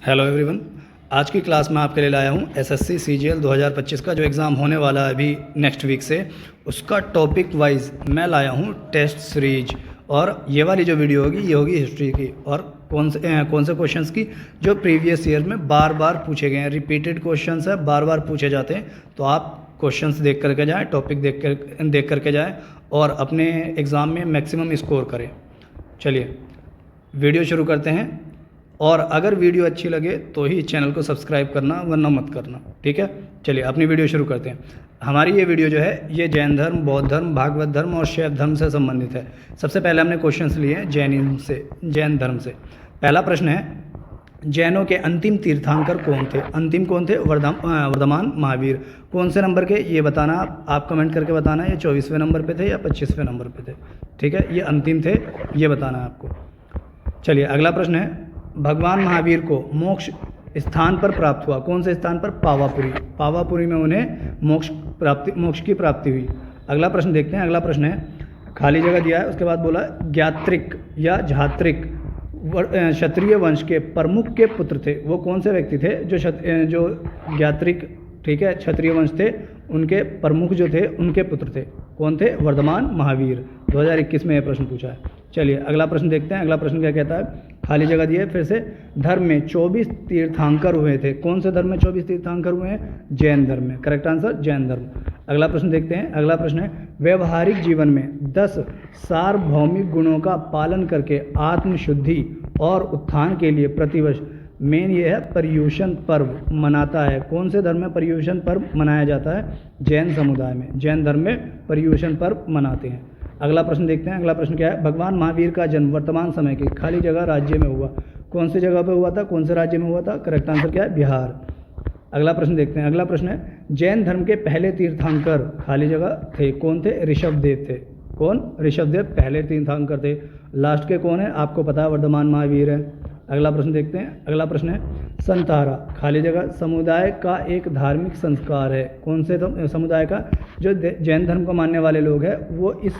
Hello everyone. आज की class में आपके लिए लाया हूँ एसएससी सीजीएल 2025 का जो एग्ज़ाम होने वाला है अभी नेक्स्ट वीक से, उसका टॉपिक वाइज मैं लाया हूँ टेस्ट सीरीज। और ये वाली जो वीडियो होगी ये होगी हिस्ट्री की और कौन से क्वेश्चंस की जो प्रीवियस ईयर में बार बार पूछे गए हैं। रिपीटेड क्वेश्चंस है, बार बार पूछे जाते हैं, तो आप क्वेश्चंस देख करके जाएँ, टॉपिक देख करके जाएँ और अपने एग्ज़ाम में मैक्सिमम स्कोर करें। चलिए वीडियो शुरू करते हैं। और अगर वीडियो अच्छी लगे तो ही चैनल को सब्सक्राइब करना, वरना मत करना, ठीक है। चलिए अपनी वीडियो शुरू करते हैं। हमारी ये वीडियो जो है ये जैन धर्म, बौद्ध धर्म, भागवत धर्म और शैव धर्म से संबंधित है। सबसे पहले हमने क्वेश्चंस लिए हैं जैन धर्म से। पहला प्रश्न है, जैनों के अंतिम तीर्थंकर कौन थे? अंतिम कौन थे? वर्धमान महावीर। कौन से नंबर के ये बताना, आप कमेंट करके बताना। ये 24वें नंबर पे थे या 25वें नंबर पे थे, ठीक है। ये अंतिम थे, ये बताना है आपको। चलिए अगला प्रश्न है, भगवान महावीर को मोक्ष स्थान पर प्राप्त हुआ। कौन से स्थान पर? पावापुरी। पावापुरी में उन्हें मोक्ष की प्राप्ति हुई। अगला प्रश्न देखते हैं। अगला प्रश्न है, खाली जगह दिया है, उसके बाद बोला ज्ञात्रिक या झात्रिक क्षत्रिय वंश के प्रमुख के पुत्र थे। वो कौन से व्यक्ति थे? जो ज्ञात्रिक, ठीक है, क्षत्रिय वंश थे, उनके प्रमुख जो थे उनके पुत्र थे। कौन थे? वर्धमान महावीर। 2021 में यह प्रश्न पूछा है। चलिए अगला प्रश्न देखते हैं। अगला प्रश्न क्या कहता है? खाली जगह दिए फिर से, धर्म में 24 तीर्थंकर हुए थे। कौन से धर्म में 24 तीर्थंकर हुए हैं? जैन धर्म में। करेक्ट आंसर जैन धर्म। अगला प्रश्न देखते हैं। अगला प्रश्न है, व्यवहारिक जीवन में 10 सार्वभौमिक गुणों का पालन करके आत्मशुद्धि और उत्थान के लिए प्रतिवर्ष मेन ये है पर्युषण पर्व मनाता है। कौन से धर्म में पर्युषण पर्व मनाया जाता है? जैन समुदाय में, जैन धर्म में पर्युषण पर्व मनाते हैं। अगला प्रश्न देखते हैं। अगला प्रश्न क्या है? भगवान महावीर का जन्म वर्तमान समय के खाली जगह राज्य में हुआ। कौन सी जगह पे हुआ था? कौन से राज्य में हुआ था? करेक्ट आंसर क्या है? बिहार। अगला प्रश्न देखते हैं। अगला प्रश्न है, जैन धर्म के पहले तीर्थंकर खाली जगह थे। कौन थे? ऋषभदेव थे। कौन? ऋषभदेव पहले तीर्थंकर थे। लास्ट के कौन है? आपको पता है, वर्धमान महावीर है। अगला प्रश्न देखते हैं। अगला प्रश्न है, संतारा खाली जगह समुदाय का एक धार्मिक संस्कार है। कौन से समुदाय का? जो जैन धर्म को मानने वाले लोग हैं वो इस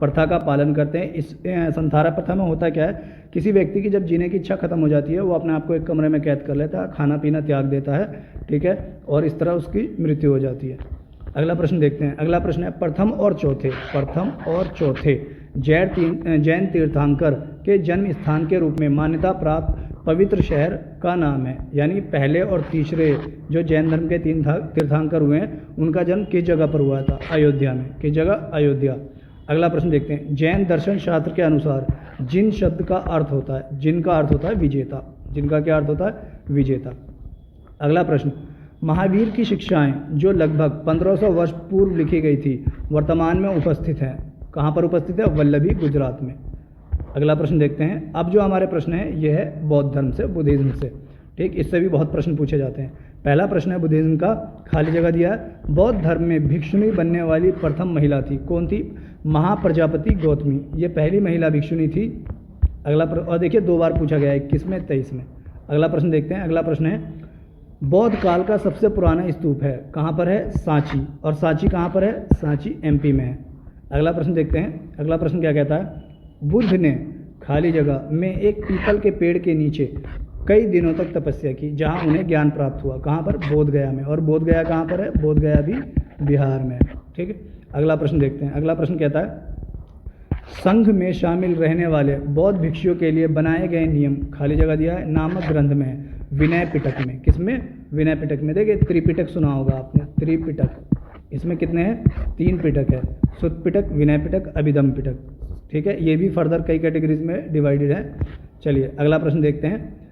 प्रथा का पालन करते हैं। इस संतारा प्रथा में होता क्या है, किसी व्यक्ति की जब जीने की इच्छा खत्म हो जाती है वो अपने आप को एक कमरे में कैद कर लेता है, खाना पीना त्याग देता है, ठीक है, और इस तरह उसकी मृत्यु हो जाती है। अगला प्रश्न देखते हैं। अगला प्रश्न है, प्रथम और चौथे जैन तीर्थंकर के जन्म स्थान के रूप में मान्यता प्राप्त पवित्र शहर का नाम है। यानी पहले और तीसरे जो जैन धर्म के तीर्थंकर हुए हैं उनका जन्म किस जगह पर हुआ था? अयोध्या में। किस जगह? अयोध्या। अगला प्रश्न देखते हैं। जैन दर्शन शास्त्र के अनुसार जिन शब्द का अर्थ होता है, जिनका अर्थ होता है विजेता। जिनका क्या अर्थ होता है? विजेता। अगला प्रश्न, महावीर की शिक्षाएं जो लगभग 1500 वर्ष पूर्व लिखी गई थी वर्तमान में उपस्थित हैं। कहाँ पर उपस्थित है? वल्लभी, गुजरात में। अगला प्रश्न देखते हैं। अब जो हमारे प्रश्न है ये है बौद्ध धर्म से, बुद्धिज्म से, ठीक। इससे भी बहुत प्रश्न पूछे जाते हैं। पहला प्रश्न है बुद्धिज्म का, खाली जगह दिया है, बौद्ध धर्म में भिक्षुणी बनने वाली प्रथम महिला थी। कौन थी? महाप्रजापति गौतमी, ये पहली महिला भिक्षुणी थी। अगला और देखिए 2 बार पूछा गया है, 21 में, 23 में। अगला प्रश्न देखते हैं। अगला प्रश्न है, बौद्ध काल का सबसे पुराना स्तूप है, कहाँ पर है? सांची। और सांची कहाँ पर है? सांची एमपी में है। अगला प्रश्न देखते हैं। अगला प्रश्न क्या कहता है? बुद्ध ने खाली जगह में एक पीपल के पेड़ के नीचे कई दिनों तक तपस्या की जहां उन्हें ज्ञान प्राप्त हुआ। कहाँ पर? बोध गया में। और बोध गया कहाँ पर है? बोध गया भी बिहार में, ठीक है। अगला प्रश्न देखते हैं। अगला प्रश्न कहता है, संघ में शामिल रहने वाले बौद्ध भिक्षुओं के लिए बनाए गए नियम खाली जगह दिया है नामक ग्रंथ में है। विनय पिटक में। किसमें? विनय पिटक में। देखिए त्रिपिटक सुना होगा आपने, त्रिपिटक। इसमें कितने हैं? 3 पिटक है, सुत्त पिटक, विनय पिटक, अभिधम पिटक, ठीक है। ये भी फर्दर कई कैटेगरीज में डिवाइडेड है। चलिए अगला प्रश्न देखते हैं।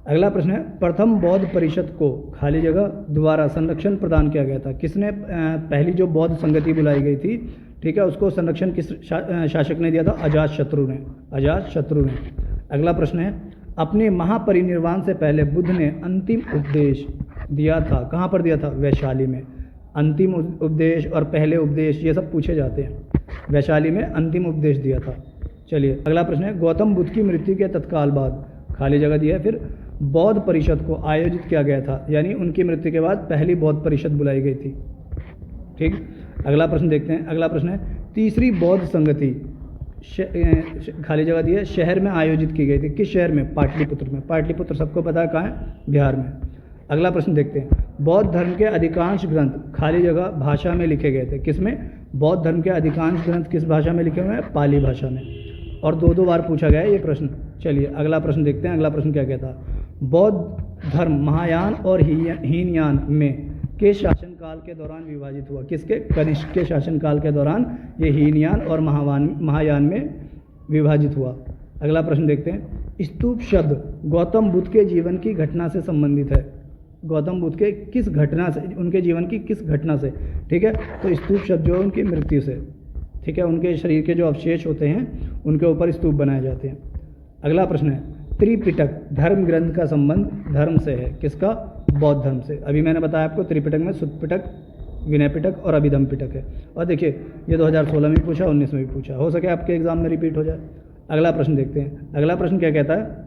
अगला प्रश्न है, प्रथम बौद्ध परिषद को खाली जगह द्वारा संरक्षण प्रदान किया गया था। किसने? पहली जो बौद्ध संगति बुलाई गई थी, ठीक है, उसको संरक्षण किस शासक ने दिया था? अजातशत्रु ने। अजातशत्रु ने। अगला प्रश्न है, अपने महापरिनिर्वाण से पहले बुद्ध ने अंतिम उपदेश दिया था। कहाँ पर दिया था? वैशाली में। अंतिम उपदेश और पहले उपदेश ये सब पूछे जाते हैं। वैशाली में अंतिम उपदेश दिया था। चलिए अगला प्रश्न है, गौतम बुद्ध की मृत्यु के तत्काल बाद खाली जगह दिया है, फिर बौद्ध परिषद को आयोजित किया गया था। यानी उनकी मृत्यु के बाद पहली बौद्ध परिषद बुलाई गई थी, ठीक। अगला प्रश्न देखते हैं। अगला प्रश्न है, तीसरी बौद्ध संगति खाली जगह दी है, शहर में आयोजित की गई थी। किस शहर में? पाटलिपुत्र में। पाटलिपुत्र सबको पता है कहाँ है? बिहार में। अगला प्रश्न देखते हैं। बौद्ध धर्म के अधिकांश ग्रंथ खाली जगह भाषा में लिखे गए थे। किस में? बौद्ध धर्म के अधिकांश ग्रंथ किस भाषा में लिखे हुए हैं? पाली भाषा में। और दो बार पूछा गया है ये प्रश्न। चलिए अगला प्रश्न देखते हैं। अगला प्रश्न क्या कहता है? बौद्ध धर्म महायान और हीनयान में के शासनकाल के दौरान विभाजित हुआ। किसके? कनिष्क के शासनकाल के दौरान ये हीनयान और महायान में विभाजित हुआ। अगला प्रश्न देखते हैं। स्तूप शब्द गौतम बुद्ध के जीवन की घटना से संबंधित है। गौतम बुद्ध के किस घटना से, उनके जीवन की किस घटना से? ठीक है, तो स्तूप शब्द जो है उनकी मृत्यु से। ठीक है, उनके शरीर के जो अवशेष होते हैं उनके ऊपर स्तूप बनाए जाते हैं। अगला प्रश्न है। त्रिपिटक धर्म ग्रंथ का संबंध धर्म से है। किसका? बौद्ध धर्म से। अभी मैंने बताया आपको त्रिपिटक में सुत्त पिटक, विनय पिटक और अभिधम पिटक है। और देखिए ये 2016 में भी पूछा, 19 में भी पूछा, हो सके आपके एग्जाम में रिपीट हो जाए। अगला प्रश्न देखते हैं। अगला प्रश्न क्या कहता है?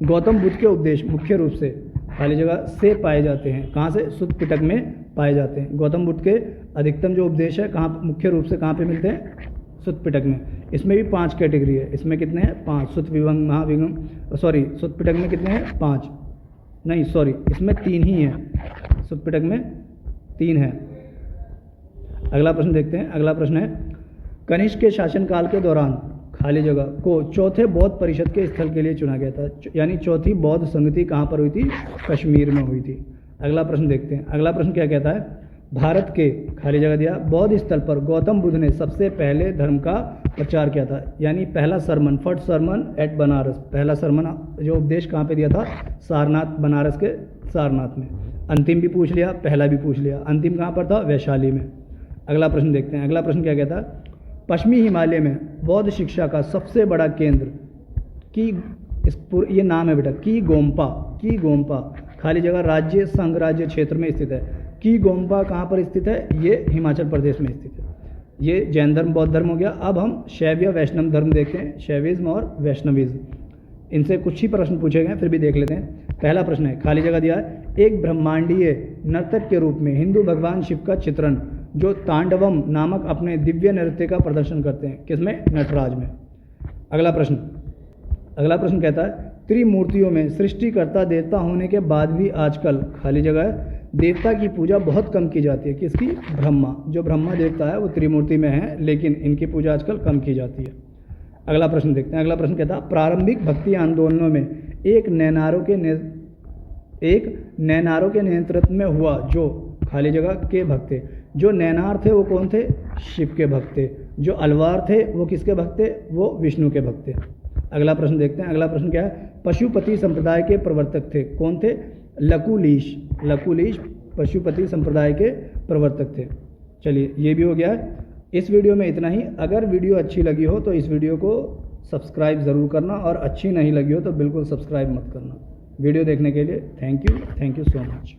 गौतम बुद्ध के उपदेश मुख्य रूप से खाली जगह से पाए जाते हैं। कहाँ से? सुत्त पिटक में पाए जाते हैं। गौतम बुद्ध के अधिकतम जो उपदेश है कहाँ मुख्य रूप से कहाँ पे मिलते हैं? सुत्त पिटक में। इसमें भी 5 कैटेगरी है। इसमें कितने हैं? 5। सुत्त विभंग, महाविभंग, सॉरी सुत्त पिटक में कितने हैं? 5 नहीं, सॉरी इसमें 3 ही हैं। सुत्त पिटक में 3 हैं। अगला प्रश्न देखते हैं। अगला प्रश्न है। कनिष्क के शासनकाल के दौरान खाली जगह को चौथे बौद्ध परिषद के स्थल के लिए चुना गया था। यानी चौथी बौद्ध संगति कहाँ पर हुई थी? कश्मीर में हुई थी। अगला प्रश्न देखते हैं। अगला प्रश्न क्या कहता है? भारत के खाली जगह दिया बौद्ध स्थल पर गौतम बुद्ध ने सबसे पहले धर्म का प्रचार किया था। यानी पहला sermon, first sermon at Banaras, पहला सरमन जो उपदेश कहाँ पे दिया था? सारनाथ, बनारस के सारनाथ में। अंतिम भी पूछ लिया, पहला भी पूछ लिया। अंतिम कहाँ पर था? वैशाली में। अगला प्रश्न देखते हैं। अगला प्रश्न क्या कहता है? पश्चिमी हिमालय में बौद्ध शिक्षा का सबसे बड़ा केंद्र ये नाम है बेटा, की गोम्पा खाली जगह राज्य संघ राज्य क्षेत्र में स्थित है। की गोम्पा कहाँ पर स्थित है? ये हिमाचल प्रदेश में स्थित है। ये जैन धर्म बौद्ध धर्म हो गया। अब हम शैव या वैष्णव धर्म देखते हैं, शैविज्म और वैष्णविज्म। इनसे कुछ ही प्रश्न पूछे गए, फिर भी देख लेते हैं। पहला प्रश्न है, खाली जगह दिया है, एक ब्रह्मांडीय नर्तक के रूप में हिंदू भगवान शिव का चित्रण जो तांडवम नामक अपने दिव्य नृत्य का प्रदर्शन करते हैं। किसमें? नटराज में। अगला प्रश्न कहता है, त्रिमूर्तियों में सृष्टिकर्ता देवता होने के बाद भी आजकल खाली जगह है देवता की पूजा बहुत कम की जाती है। किसकी? ब्रह्मा। जो ब्रह्मा देवता है वो त्रिमूर्ति में है, लेकिन इनकी पूजा आजकल कम की जाती है। अगला प्रश्न देखते हैं। अगला प्रश्न कहता है, प्रारंभिक भक्ति आंदोलनों में एक नैनारों के नेतृत्व में हुआ जो खाली जगह के भक्त थे। जो नैनार थे वो कौन थे? शिव के भक्त थे। जो अलवार थे वो किसके भक्त थे? वो विष्णु के भक्त थे। अगला प्रश्न देखते हैं। अगला प्रश्न क्या है? पशुपति संप्रदाय के प्रवर्तक थे। कौन थे? लकुलीश पशुपति संप्रदाय के प्रवर्तक थे। चलिए ये भी हो गया है। इस वीडियो में इतना ही। अगर वीडियो अच्छी लगी हो तो इस वीडियो को सब्सक्राइब ज़रूर करना, और अच्छी नहीं लगी हो तो बिल्कुल सब्सक्राइब मत करना। वीडियो देखने के लिए थैंक यू सो मच।